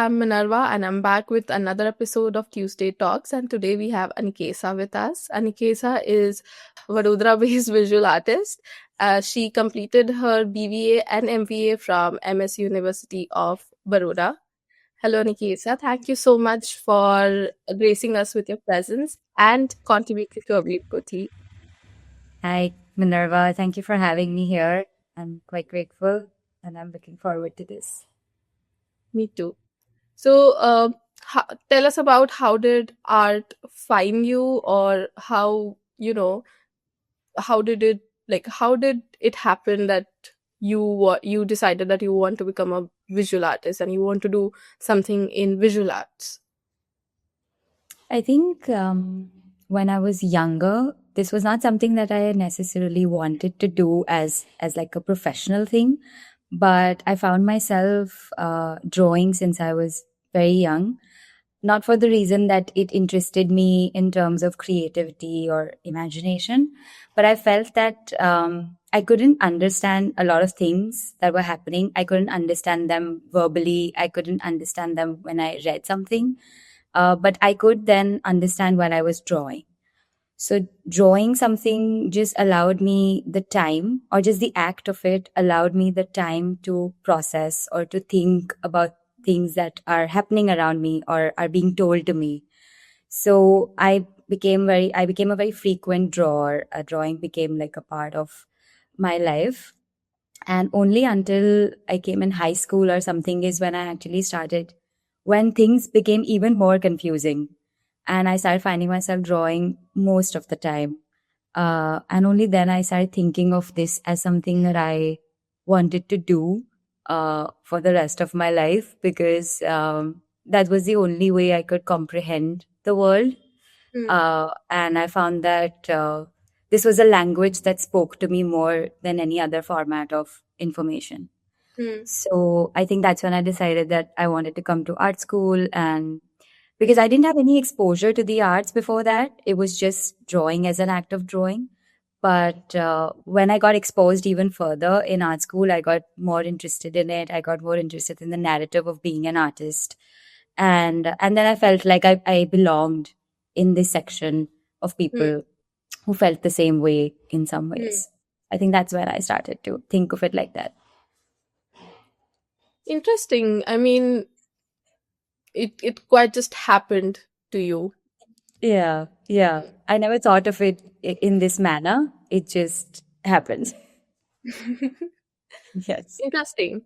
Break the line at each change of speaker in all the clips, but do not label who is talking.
I'm Minerva and I'm back with another episode of Tuesday Talks. And today we have Anikesa with us. Anikesa is Vadodara based visual artist. She completed her BVA and MVA from MS University of Baroda. Hello, Anikesa. Thank you so much for gracing us with your presence and contributing to Abhi Poti.
Hi, Minerva. Thank you for having me here. I'm quite grateful and I'm looking forward to this.
Me too. So, tell us about how did art find you, or how did it how did it happen that you decided that you want to become a visual artist and you want to do something in visual arts?
I think when I was younger, this was not something that I necessarily wanted to do as like a professional thing, but I found myself drawing since I was very young. Not for the reason that it interested me in terms of creativity or imagination, but I felt that I couldn't understand a lot of things that were happening. I couldn't understand them verbally. I couldn't understand them when I read something. But I could then understand what I was drawing. So drawing something just allowed me the time, or just the act of it allowed me the time to process or to think about things that are happening around me or are being told to me. So I became a very frequent drawer. Drawing became like a part of my life. And only until I came in high school or something is when I actually started, when things became even more confusing. And I started finding myself drawing most of the time. And only then I started thinking of this as something that I wanted to do for the rest of my life, because that was the only way I could comprehend the world.
Hmm.
And I found that this was a language that spoke to me more than any other format of information.
Hmm.
So I think that's when I decided that I wanted to come to art school. And because I didn't have any exposure to the arts before that, it was just drawing as an act of drawing. But when I got exposed even further in art school, I got more interested in it. I got more interested in the narrative of being an artist. And then I felt like I belonged in this section of
Hmm.
people who felt the same way in some
Hmm.
ways. I think that's when I started to think of it like that.
Interesting. I mean, it quite just happened to you.
Yeah, yeah. I never thought of it in this manner. It just happens. Yes.
Interesting.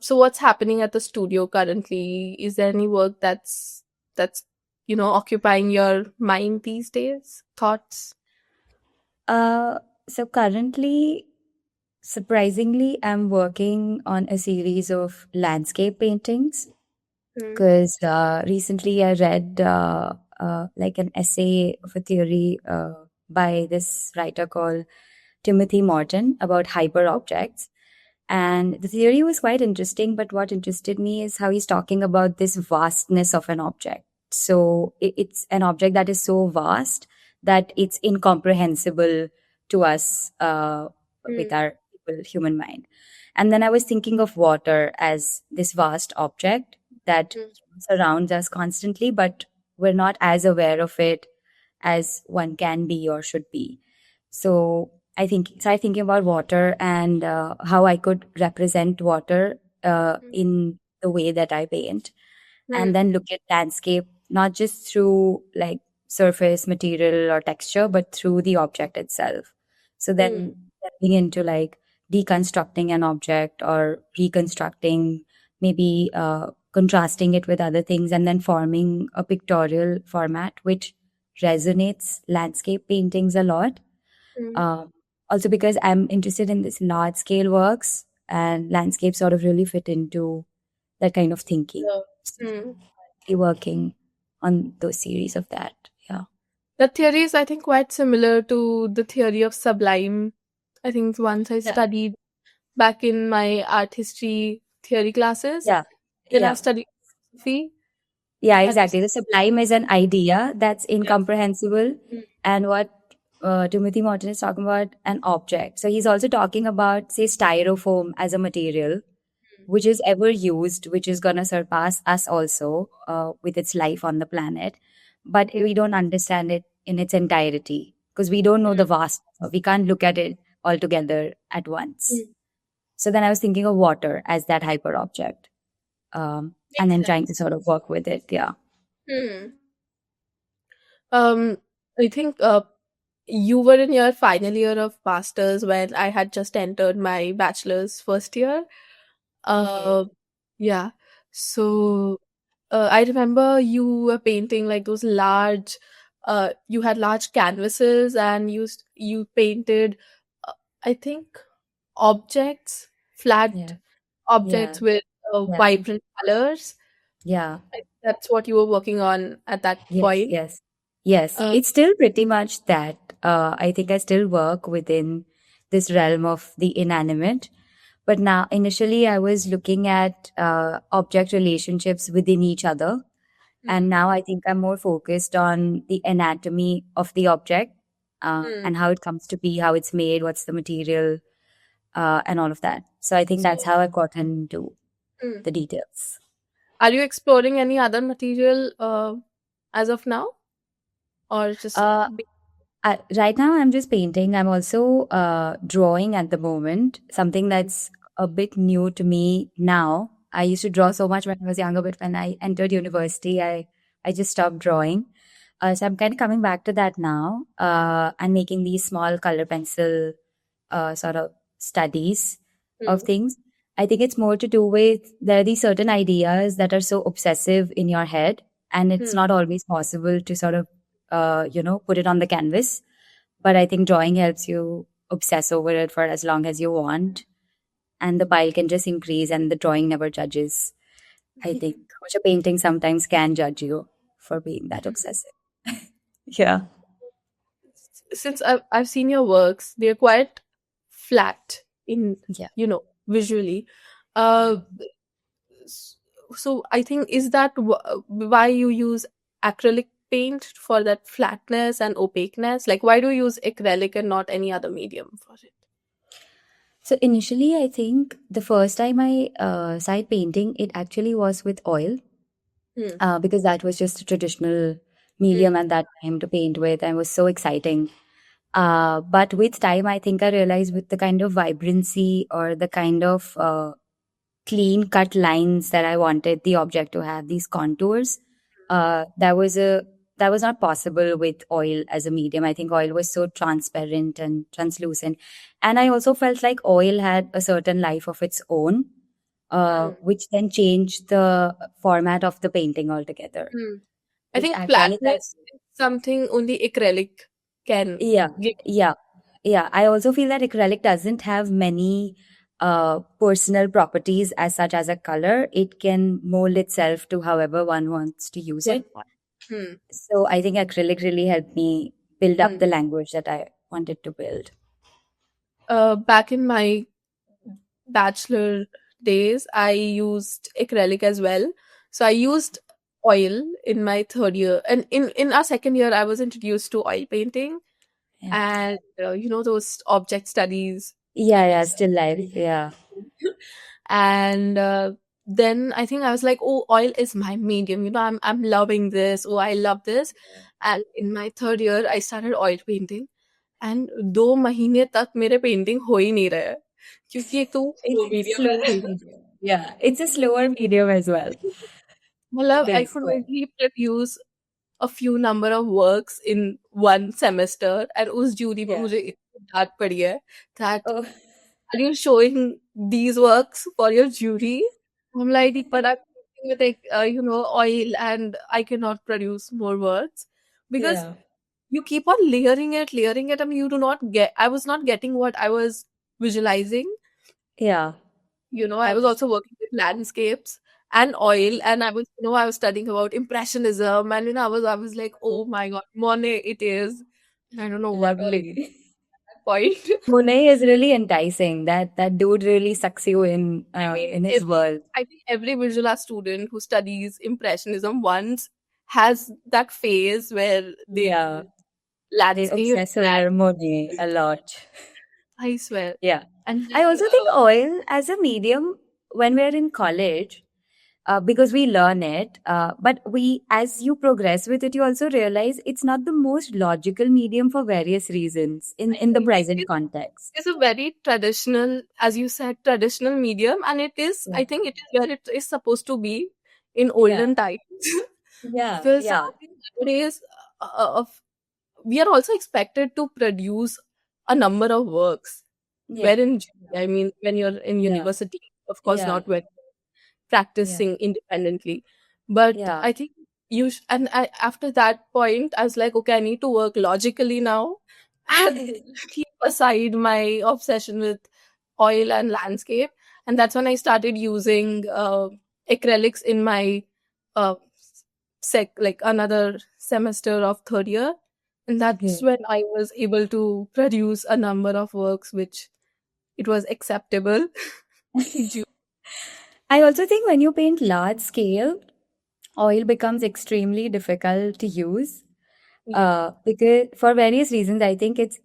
So what's happening at the studio currently? Is there any work that's occupying your mind these days? Thoughts?
Uh, so currently, surprisingly, I'm working on a series of landscape paintings,
Hmm.
because recently I read like an essay of a theory by this writer called Timothy Morton about hyperobjects. And the theory was quite interesting, but what interested me is how he's talking about this vastness of an object. So it's an object that is so vast that it's incomprehensible to us with
Hmm.
our human mind. And then I was thinking of water as this vast object that
Hmm.
surrounds us constantly, but we're not as aware of it as one can be or should be. So I think started thinking about water and how I could represent water in the way that I paint,
Hmm.
and then look at landscape not just through like surface material or texture, but through the object itself. So
Hmm.
then stepping into like deconstructing an object or reconstructing, maybe contrasting it with other things, and then forming a pictorial format which resonates landscape paintings a lot.
Hmm.
um, Also because I'm interested in this large scale works, and landscapes sort of really fit into that kind of thinking.
Yeah.
So
Hmm.
currently working on those series of that. Yeah.
The theory is, I think, quite similar to the theory of sublime. I think once I
Yeah.
studied back in my art history theory classes
Yeah.
when I
Yeah.
studied philosophy.
Yeah,
At the
exactly. The sublime is an idea that's
yeah.
incomprehensible.
Hmm.
And what Timothy Morton is talking about, an object. So he's also talking about, say, styrofoam as a material, which is ever used, which is going to surpass us also with its life on the planet. But we don't understand it in its entirety because we don't know the vast, we can't look at it all together at once.
Mm.
So then I was thinking of water as that hyper object, and
Makes
then trying to
sense.
sort of work with it. Yeah.
Hmm. Um, I think you were in your final year of masters when I had just entered my bachelor's first year.
Okay.
Uh, yeah. So I remember you were painting like those large. You had large canvases and you painted. Uh, I think objects, flat
Yeah. Yeah.
objects with
Yeah.
vibrant colors.
Yeah.
That's what you were working on at that
Yes.
point.
Yes. Yes.
Uh,
It's still pretty much that. I think I still work within this realm of the inanimate. But now, initially, I was looking at object relationships within each other. And
hmm,
now I think I'm more focused on the anatomy of the object
hmm,
and how it comes to be, how it's made, what's the material, and all of that. So I think
so,
that's how I got into
hmm.
the details.
Are you exploring any other material as of now, or just
Uh, right now, I'm just painting. I'm also drawing at the moment, something that's a bit new to me now. I used to draw so much when I was younger, but when I entered university, I just stopped drawing. So I'm kind of coming back to that now and making these small color pencil sort of studies of
Hmm,
things. I think it's more to do with there are these certain ideas that are so obsessive in your head, and it's
hmm,
not always possible to sort of put it on the canvas. But I think drawing helps you obsess over it for as long as you want, and the pile can just increase, and the drawing never judges. I think, which a painting sometimes can judge you for being that obsessive. Yeah.
since I've seen your works, they're quite flat in
Yeah.
visually. Uh, s- so I think is that why you use acrylic paint for that flatness and opaqueness? Like, why do you use acrylic and not any other medium for it?
So initially, I think the first time I started painting, it actually was with oil
Hmm.
because that was just a traditional medium
Hmm.
at that time to paint with and was so exciting. But with time, I think I realized with the kind of vibrancy or the kind of clean cut lines that I wanted the object to have, these contours, that was not possible with oil as a medium. I think oil was so transparent and translucent, and I also felt like oil had a certain life of its own,
Hmm.
which then changed the format of the painting altogether.
Hmm. I
Which
think
actually
flatness is something only acrylic can
yeah,
give.
yeah, yeah. I also feel that acrylic doesn't have many personal properties as such as a color. It can mold itself to however one wants to use
One
it.
point. Hmm.
So I think acrylic really helped me build up
Hmm.
the language that I wanted to build.
Back in my bachelor days, I used acrylic as well. So I used oil in my third year, and in our second year, I was introduced to oil painting
Yeah.
and those object studies.
Yeah, yeah, still life. Yeah.
And then I think I was like, oh, oil is my medium. I'm loving this. Oh, I love this. And in my third year, I started oil painting. And 2 महीने तक मेरे painting हो ही नहीं रहा है क्योंकि एक तो
It's
वो
a
मीडियम
slower
है
medium. Yeah, it's a slower medium as well
मतलब I
than
could
oil.
only produce a few number of works in one semester and उस jury में
Yeah.
मुझे इतनी डांट पड़ी है that
Oh,
are you showing these works for your jury? I'm like, but I'm painting with like, oil and I cannot produce more works because
yeah.
you keep on layering it. I mean, I was not getting what I was visualizing.
Yeah.
I was also working with landscapes and oil, and I was studying about impressionism, and I was like, oh my god, Monet, it is. I don't know what link
Lovely.
point.
Monet is really enticing. That dude really sucks you
I mean,
in his world.
I think every visual art student who studies impressionism once has that phase where they
Yeah, they
landscape.
obsess over Monet a lot.
I swear.
Yeah.
And
I
then
also think oil as a medium, when we're in college, because we learn it, but as you progress with it, you also realize it's not the most logical medium for various reasons
I
in the
think
present context.
it's a very traditional, as you said, traditional medium, and it is,
Yeah.
I think it is where it is supposed to be in
Yeah.
olden times.
Yeah.
Because
Yeah.
nowadays, of we are also expected to produce a number of works.
Yeah.
Wherein, I mean, when you're in
Yeah.
university, of course,
Yeah.
not when
Yeah.
practicing independently. But
Yeah.
I think after that point, I was like, okay, I need to work logically now and keep aside my obsession with oil and landscape. And that's when I started using acrylics in my uh, like another semester of third year. And that's
Okay.
when I was able to produce a number of works which it was acceptable. Ju-
I also think when you paint large scale, oil becomes extremely difficult to use,
yeah.
because for various reasons. I think it's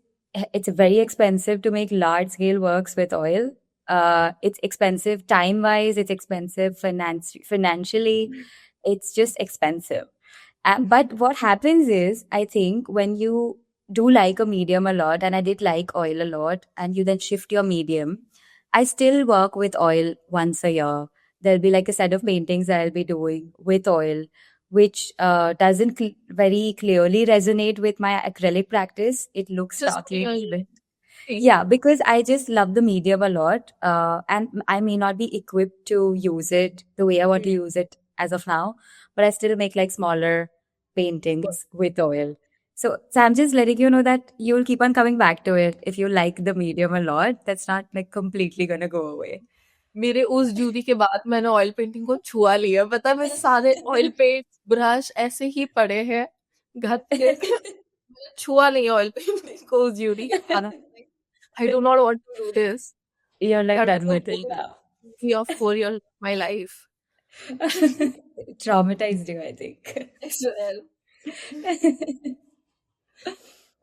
very expensive to make large scale works with oil. It's expensive time wise, it's expensive financially, it's just expensive. But what happens is, I think when you do like a medium a lot, and I did like oil a lot, and you then shift your medium, I still work with oil once a year. There'll be like a set of paintings that I'll be doing with oil, which doesn't very clearly resonate with my acrylic practice. It looks
Just for your
starkly, but
thing.
yeah, because I just love the medium a lot, and I may not be equipped to use it the way I want to use it as of now, but I still make like smaller paintings with oil. So I'm just letting you know that you'll keep on coming back to it if you like the medium a lot. That's not like completely gonna go away.
मेरे उस jury के बाद मैंने oil painting को छुआ लिया पता है मेरे सारे ऑयल पेंट ब्रश ऐसे ही पड़े हैं घर के मैंने छुआ नहीं ऑयल पेंटिंग को उस जूरी के बाद I do not want to do this
You're like
that
done
was
with it now.
the of 4 years of my life
Traumatized you, I think.
as well.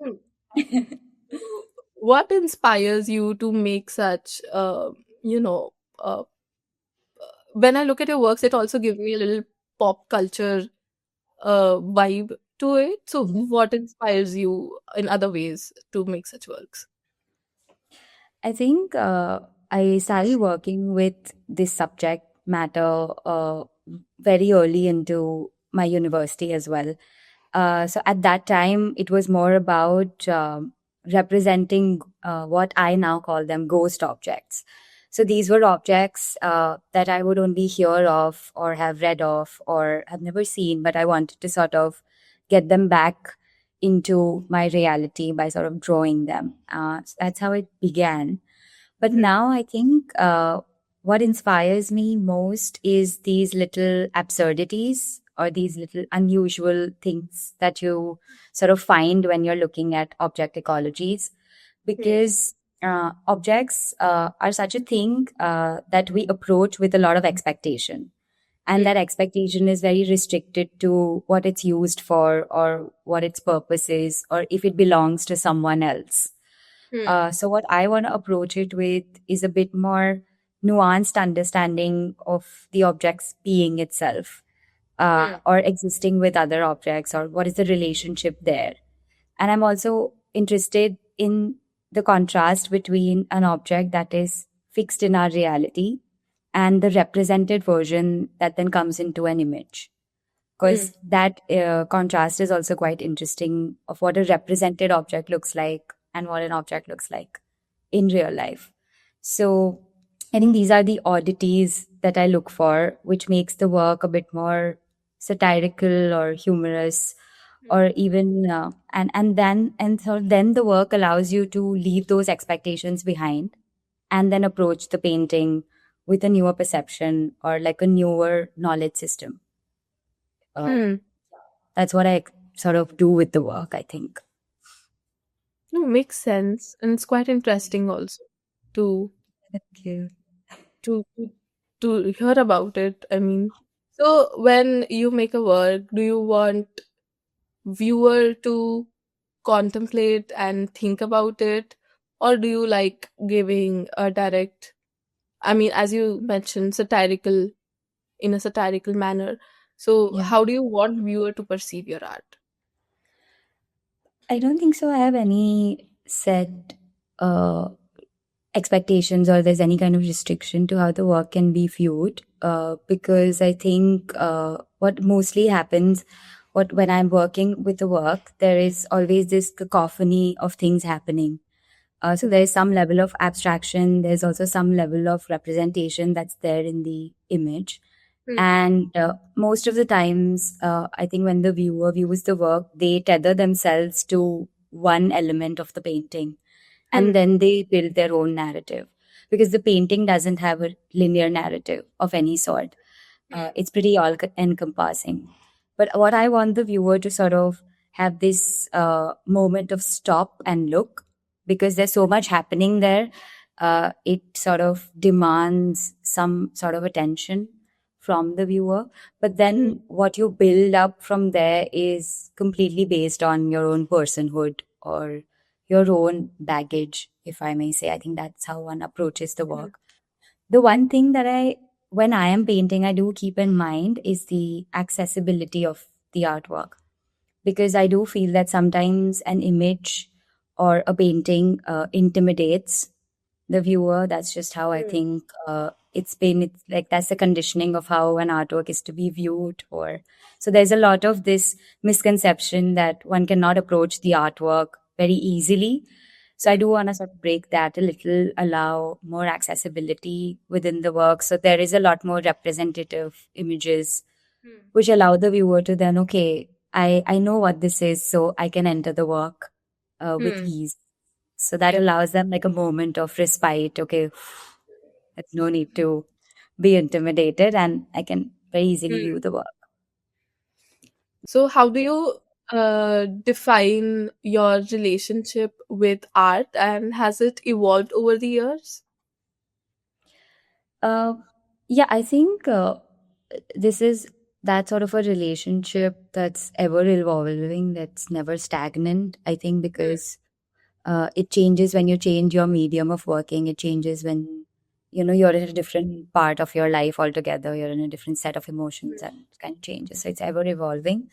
Hmm. What inspires you to make such you know uh, when I look at your works it also gives me a little pop culture vibe to it. So, what inspires you in other ways to make such works?
I think I started working with this subject matter very early into my university as well. So at that time, it was more about representing what I now call them ghost objects. So these were objects that I would only hear of or have read of or have never seen, but I wanted to sort of get them back into my reality by sort of drawing them. So that's how it began. But now I think what inspires me most is these little absurdities or these little unusual things that you sort of find when you're looking at object ecologies. Because objects are such a thing that we approach with a lot of expectation. And that expectation is very restricted to what it's used for or what its purpose is or if it belongs to someone else. So what I want to approach it with is a bit more nuanced understanding of the object's being itself, or existing with other objects, or what is the relationship there. And I'm also interested in the contrast between an object that is fixed in our reality and the represented version that then comes into an image. Because that contrast is also quite interesting of what a represented object looks like and what an object looks like in real life. So I think these are the oddities that I look for, which makes the work a bit more satirical or humorous, or even then the work allows you to leave those expectations behind and then approach the painting with a newer perception or like a newer knowledge system. Uh,
Hmm.
that's what I sort of do with the work, I think.
No, makes sense, and it's quite interesting also to
Thank you.
to to, to hear about it. I mean, so when you make a work, do you want viewer to contemplate and think about it, or do you like giving a direct I mean, as you mentioned, in a satirical manner. So
Yeah.
how do you want viewer to perceive your art?
I don't think so. I have any set uh, expectations or there's any kind of restriction to how the work can be viewed. Because I think what mostly happens, what when I'm working with the work, there is always this cacophony of things happening. So there is some level of abstraction. There's also some level of representation that's there in the image.
Hmm.
And most of the times, I think when the viewer views the work, they tether themselves to one element of the painting
Hmm.
and then they build their own narrative because the painting doesn't have a linear narrative of any sort. It's pretty all encompassing. But what I want the viewer to sort of have this moment of stop and look because there's so much happening there. It sort of demands some sort of attention from the viewer. But
Hmm.
then what you build up from there is completely based on your own personhood or your own baggage, if I may say. I think that's how one approaches the
Hmm.
work. The one thing that when I am painting, I do keep in mind is the accessibility of the artwork because I do feel that sometimes an image or a painting intimidates the viewer. That's just how I
Hmm.
think it's like that's the conditioning of how an artwork is to be viewed. Or so there's a lot of this misconception that one cannot approach the artwork very easily. So I do want to sort of break that a little, allow more accessibility within the work. So there is a lot more representative images,
Hmm.
which allow the viewer to then, okay, I know what this is, so I can enter the work with
Hmm.
ease. So that allows them like a moment of respite. Okay, there's no need to be intimidated, and I can very easily
Hmm.
view the work.
So how do you define your relationship with art, and has it evolved over the years?
Uh, yeah, I think this is that sort of a relationship that's ever evolving, that's never stagnant. I think because it changes when you change your medium of working. It changes when you're in a different part of your life altogether. You're in a different set of emotions and it kind of changes. So it's ever evolving.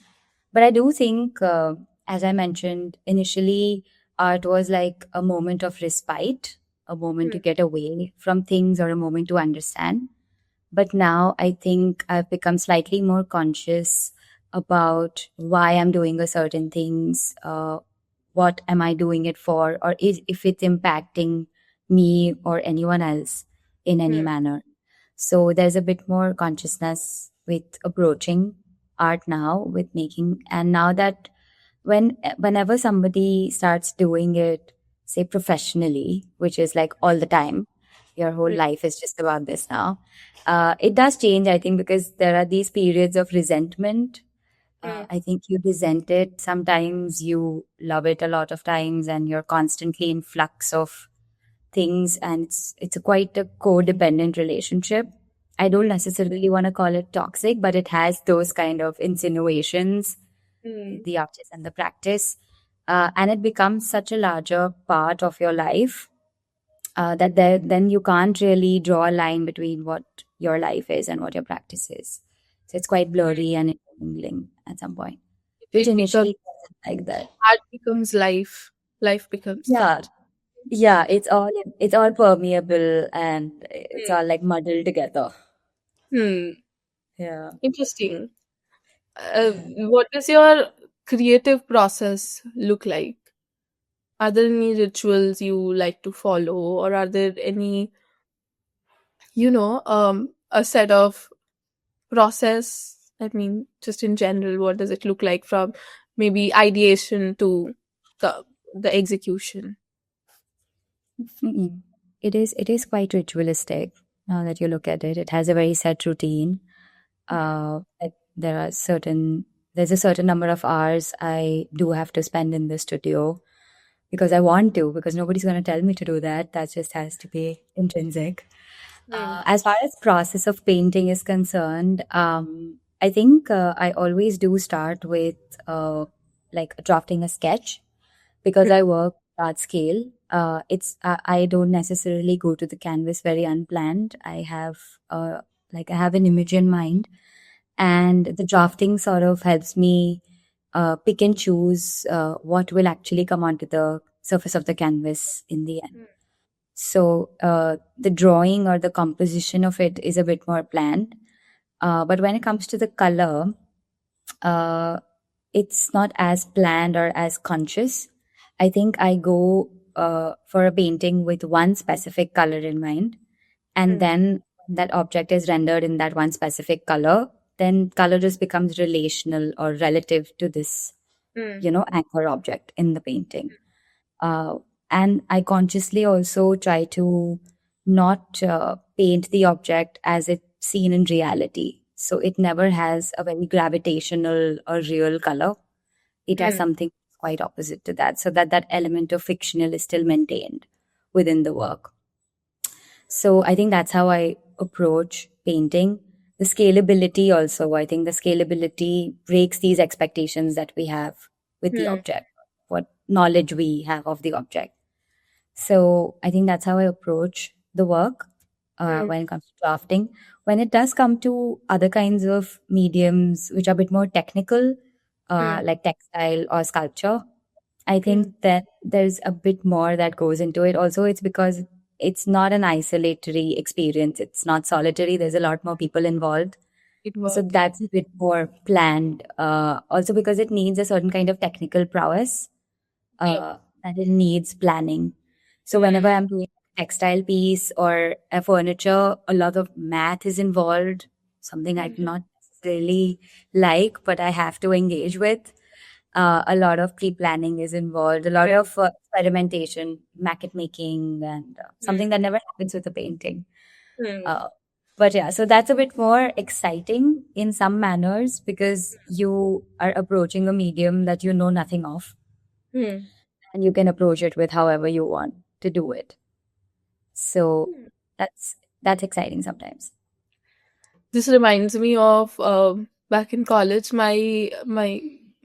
But I do think, as I mentioned initially, art was like a moment of respite, a moment to
Hmm.
get away from things or a moment to understand. But now I think I've become slightly more conscious about why I'm doing a certain things, what am I doing it for, or if it's impacting me or anyone else in any
Hmm.
manner. So there's a bit more consciousness with approaching art now, with making, and now that whenever somebody starts doing it, say professionally, which is like all the time, your whole
Hmm.
life is just about this now. It does change, I think, because there are these periods of resentment.
Hmm.
I think you resent it. Sometimes you love it a lot of times, and you're constantly in flux of things, and it's quite a codependent relationship. I don't necessarily want to call it toxic, but it has those kind of insinuations,
Hmm.
the artist and the practice, and it becomes such a larger part of your life that then you can't really draw a line between what your life is and what your practice is. So it's quite blurry and intermingling at some point, which
It becomes
initially wasn't like that.
art becomes life. Life becomes
Yeah,
art.
yeah, it's all permeable and it's
Hmm.
all like muddled together.
Hmm.
Yeah.
Interesting. What does your creative process look like? Are there any rituals you like to follow, or are there any, a set of process? I mean, just in general, what does it look like from maybe ideation to the the execution?
Mm-mm. It is quite ritualistic now that you look at it. It has a very set routine. Like there's a certain number of hours I do have to spend in the studio because I want to, because nobody's going to tell me to do that. That just has to be intrinsic.
Hmm.
As far as process of painting is concerned, I think I always do start with like drafting a sketch because I work large scale. I don't necessarily go to the canvas very unplanned. I have an image in mind, and the drafting sort of helps me pick and choose what will actually come onto the surface of the canvas in the end. So the drawing or the composition of it is a bit more planned. But when it comes to the color, uh, it's not as planned or as conscious. I think I go for a painting with one specific color in mind, and then that object is rendered in that one specific color. Then color just becomes relational or relative to this, anchor object in the painting. Uh, and I consciously also try to not paint the object as it's seen in reality. So it never has a very gravitational or real color. It has something quite opposite to that, so that that element of fictional is still maintained within the work. So I think that's how I approach painting. The scalability also, I think the scalability breaks these expectations that we have with the object, what knowledge we have of the object. So I think that's how I approach the work when it comes to drafting. When it does come to other kinds of mediums, which are a bit more technical, like textile or sculpture, I think that there's a bit more that goes into it. Also, it's because it's not an isolatory experience. It's not solitary. There's a lot more people involved. So that's a bit more planned. Also because it needs a certain kind of technical prowess and it needs planning. So whenever I'm doing a textile piece or a furniture, a lot of math is involved, something I do not necessarily like, but I have to engage with. A lot of pre-planning is involved, a lot of experimentation, maquette making, and something that never happens with a painting. But yeah, so that's a bit more exciting in some manners because you are approaching a medium that you know nothing of, and you can approach it with however you want to do it. So that's exciting sometimes.
This reminds me of back in college. My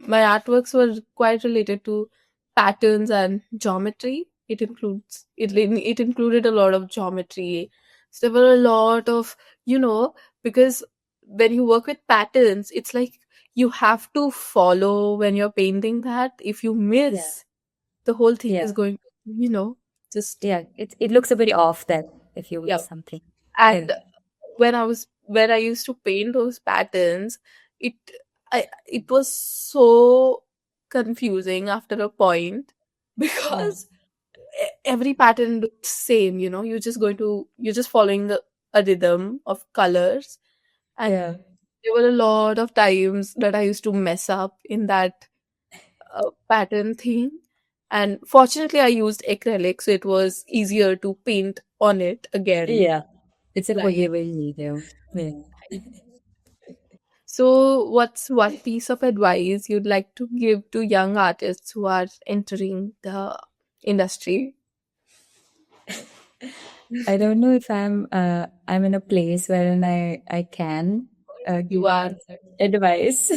artworks were quite related to patterns and geometry. It included a lot of geometry. So there were a lot of, because when you work with patterns, it's like you have to follow when you're painting that. If you miss, the whole thing is going to, just
It looks a bit off then if you miss something.
and when I used to paint those patterns, it it was so confusing after a point because every pattern looks same. You're just following a rhythm of colors, and there were a lot of times that I used to mess up in that pattern thing. And fortunately, I used acrylic, so it was easier to paint on it again.
It's a
Right.
forgiving medium. Yeah.
So, what's one piece of advice you'd like to give to young artists who are entering the industry?
I don't know if I'm in a place wherein I can
You
give
are.
advice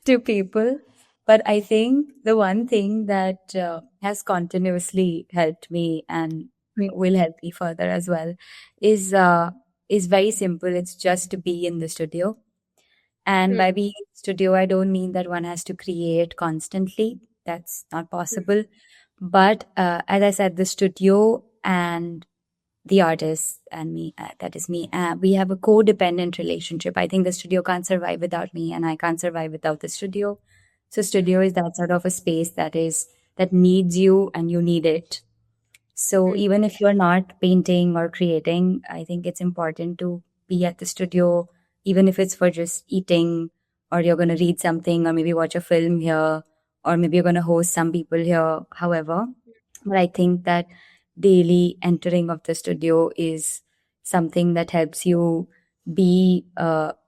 to people, but I think the one thing that has continuously helped me and will help me further as well is very simple. It's just to be in the studio. And by being in the studio, I don't mean that one has to create constantly. That's not possible. But as I said, the studio and the artist and me, that is me, we have a codependent relationship. I think the studio can't survive without me, and I can't survive without the studio. So studio is that sort of a space that needs you and you need it. So even if you're not painting or creating, I think it's important to be at the studio, even if it's for just eating, or you're going to read something, or maybe watch a film here, or maybe you're going to host some people here, however. But I think that daily entering of the studio is something that helps you be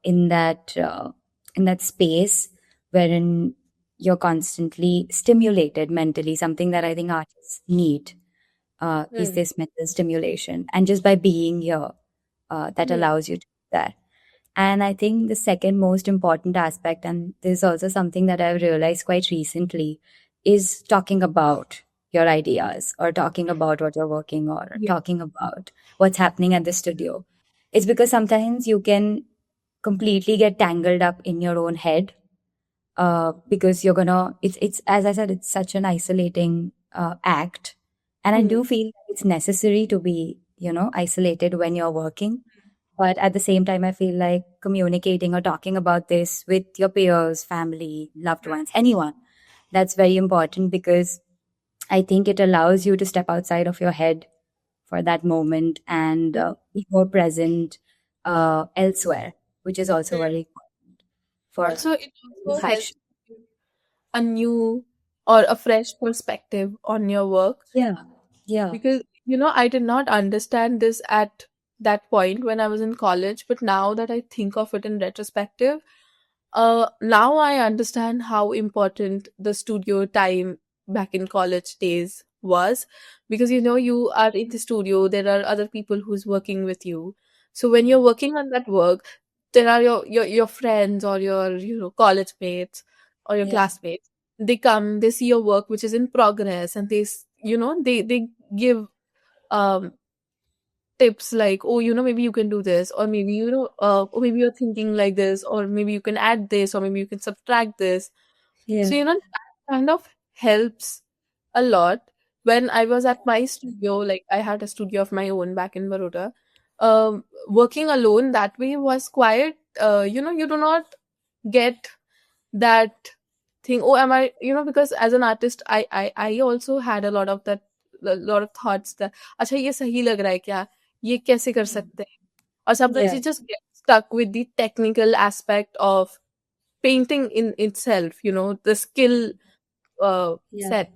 in that space wherein you're constantly stimulated mentally, something that I think artists need is this mental stimulation. And just by being here, that allows you to do that. And I think the second most important aspect, and this is also something that I've realized quite recently, is talking about your ideas or talking about what you're working or
Yeah.
talking about what's happening at the studio. It's because sometimes you can completely get tangled up in your own head, because you're gonna it's as I said, it's such an isolating act, and I
Hmm.
do feel that it's necessary to be, isolated when you're working. But at the same time, I feel like communicating or talking about this with your peers, family, loved ones, anyone, that's very important, because I think it allows you to step outside of your head for that moment and be more present elsewhere, which is also very important for
Also, it also helps
passion.
a new or a fresh perspective on your work,
Yeah, yeah,
because I did not understand this at that point when I was in college, but now that I think of it in retrospective, now I understand how important the studio time back in college days was, because you are in the studio, there are other people who's working with you. So when you're working on that work, there are your friends or your college mates or your
yeah,
classmates. They come, they see your work which is in progress, and they give um tips like, oh, maybe you can do this, or maybe or maybe you're thinking like this, or maybe you can add this, or maybe you can subtract this.
yeah,
So that kind of helps a lot. When I was at my studio, like I had a studio of my own back in Baroda, working alone that way was quite, you do not get that thing, oh, am I, because as an artist, I also had a lot of that, a lot of thoughts that, अच्छा ये सही लग रहा है क्या, ये कैसे कर सकते हैं. Or sometimes
yeah,
you just get stuck with the technical aspect of painting in itself, the skill
yeah,
set.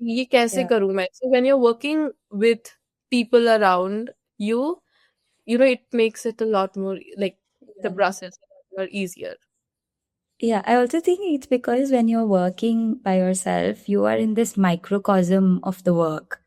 ये कैसे
yeah,
करूं मैं? So when you're working with people around you, it makes it a lot more like the
yeah.
process a lot more easier.
Yeah, I also think it's because when you're working by yourself, you are in this microcosm of the work,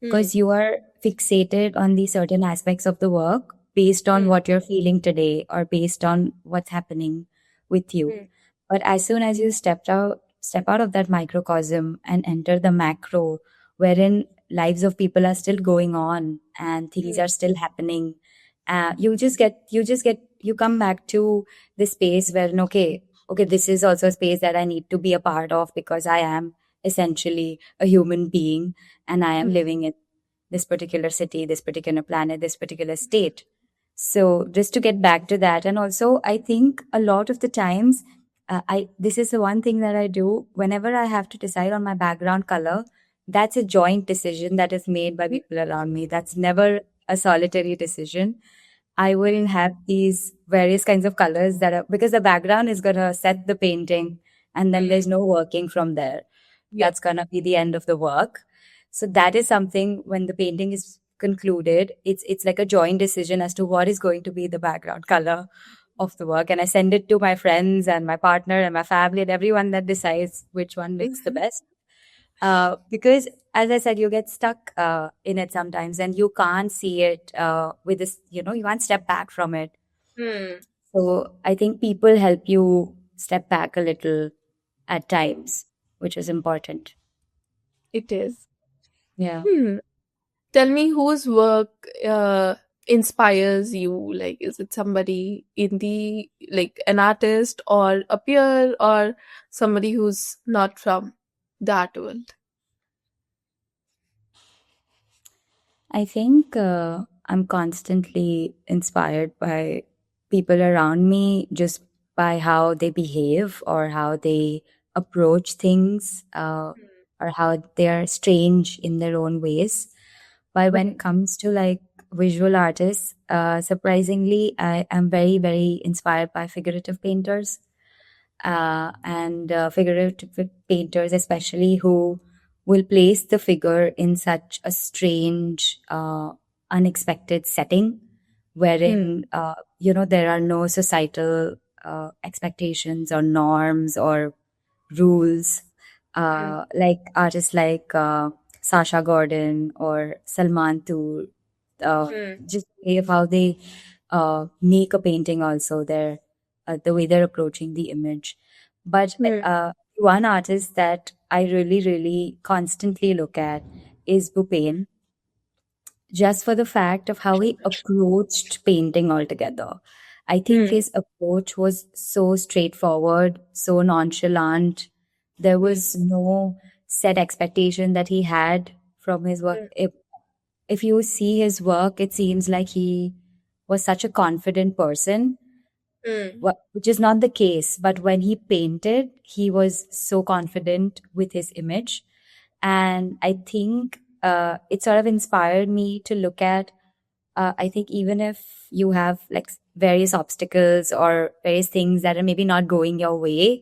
Hmm.
because you are fixated on the certain aspects of the work based on
Hmm.
what you're feeling today or based on what's happening with you.
Hmm.
But as soon as you step out of that microcosm and enter the macro, wherein lives of people are still going on and things
Hmm.
are still happening, you come back to the space where, okay, this is also a space that I need to be a part of, because I am essentially a human being and I am
Hmm.
living in this particular city, this particular planet, this particular state. So just to get back to that, and also I think a lot of the times, I this is the one thing that I do whenever I have to decide on my background color. That's a joint decision that is made by people around me. That's never a solitary decision. I will have these various kinds of colors that are, because the background is gonna set the painting, and then
Hmm.
there's no working from there.
Yep.
That's gonna be the end of the work. So that is something, when the painting is concluded, it's like a joint decision as to what is going to be the background color of the work. And I send it to my friends and my partner and my family and everyone that decides which one looks the best. Because as I said, you get stuck in it sometimes and you can't see it with this, you can't step back from it.
Hmm.
So I think people help you step back a little at times, which is important.
It is.
Yeah.
Hmm. Tell me whose work inspires you. Like, is it somebody in the, like an artist or a peer, or somebody who's not from the art world?
I think I'm constantly inspired by people around me, just by how they behave or how they approach things, or how they're strange in their own ways. But when it comes to like visual artists, surprisingly, I am very, very inspired by figurative painters, and figurative painters, especially, who will place the figure in such a strange, unexpected setting,
Hmm.
wherein there are no societal expectations or norms or rules.
Hmm.
Like artists like Sasha Gordon or Salman Toor,
Hmm.
just the way of how they make a painting, also the way they're approaching the image. But
Hmm.
one artist that I really, really constantly look at is Bhupen, just for the fact of how he approached painting altogether. I think
Hmm.
his approach was so straightforward, so nonchalant. There
Hmm.
was no set expectation that he had from his work.
Hmm.
If you see his work, it seems like he was such a confident person,
Hmm.
which is not the case. But when he painted, he was so confident with his image. And I think it sort of inspired me to look at, I think even if you have like various obstacles or various things that are maybe not going your way,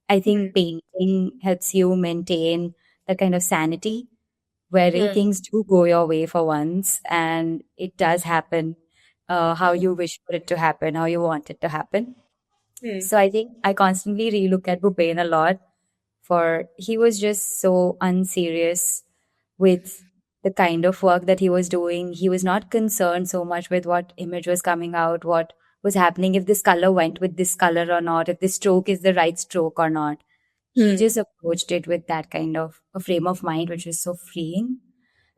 I think painting helps you maintain that kind of sanity wherein
Hmm.
things do go your way for once and it does happen how you wish for it to happen, how you want it to happen.
Hmm.
So I think I constantly relook at Bhupen a lot for he was just so unserious with the kind of work that he was doing. He was not concerned so much with what image was coming out, what was happening, if this color went with this color or not, if this stroke is the right stroke or not. He
Hmm.
just approached it with that kind of a frame of mind, which was so freeing.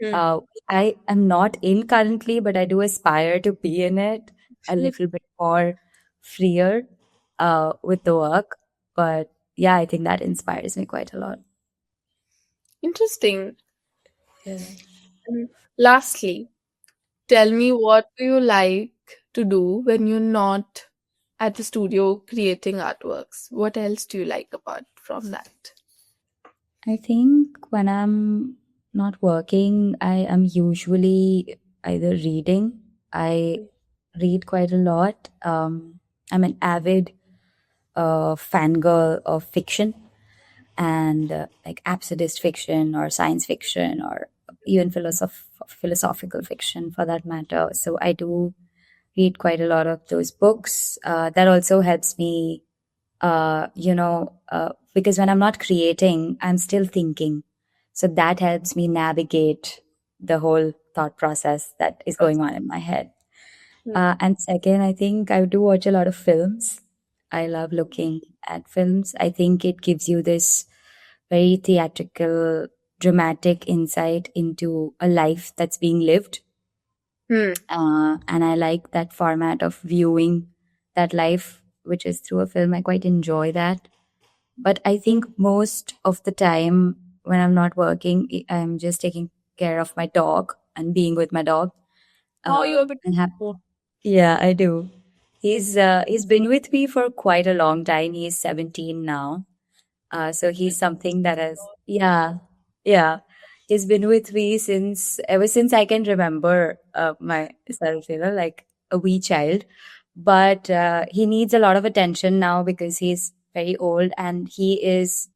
Hmm.
Uh, I am not in currently, but I do aspire to be in it a little bit more freer with the work. But yeah, I think that inspires me quite a lot.
Interesting.
Yeah.
And lastly, tell me, what do you like to do when you're not at the studio creating artworks? What else do you like apart from that?
I think when I'm not working, I am usually either reading. I read quite a lot. I'm an avid fangirl of fiction and like absurdist fiction or science fiction or even philosophical fiction for that matter. So I do read quite a lot of those books. That also helps me, because when I'm not creating, I'm still thinking. So that helps me navigate the whole thought process that is going on in my head.
Hmm.
And second, I think I do watch a lot of films. I love looking at films. I think it gives you this very theatrical, dramatic insight into a life that's being lived.
Hmm.
And I like that format of viewing that life, which is through a film. I quite enjoy that. But I think most of the time when I'm not working, I'm just taking care of my dog and being with my dog.
Oh, you have a
And have
oh.
Yeah, I do. He's been with me for quite a long time. He's 17 now. So he's something that has yeah. He's been with me since ever since I can remember myself, like a wee child. But he needs a lot of attention now because he's very old and he is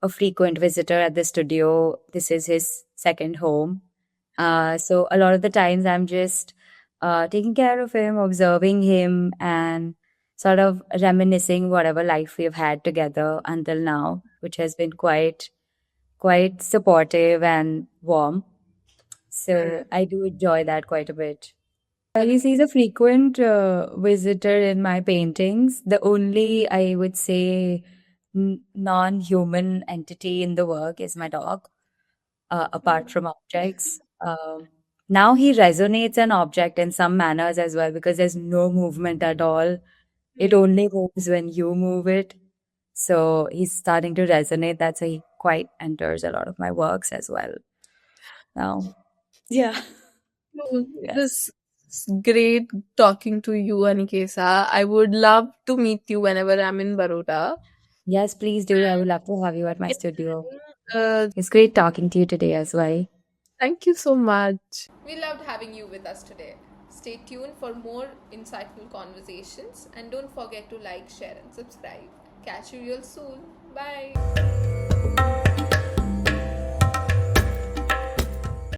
a frequent visitor at the studio. This is his second home. So a lot of the times I'm just taking care of him, observing him, and sort of reminiscing whatever life we've had together until now, which has been quite supportive and warm. So I do enjoy that quite a bit. He's a frequent visitor in my paintings. The only, I would say, non-human entity in the work is my dog, apart from objects. Now he resonates an object in some manners as well because there's no movement at all. It only moves when you move it. So he's starting to resonate. That's why he quite enters a lot of my works as well now. Yeah.
Oh,
Yes.
this is great talking to you, Anikesa. I would love to meet you whenever I'm in Baroda.
Yes, please do. I would love to have you at my studio.
Uh,
It's great talking to you today as well.
Thank you so much. We loved having you with us today. Stay tuned for more insightful conversations and don't forget to like, share, and subscribe. Catch you real soon. Bye.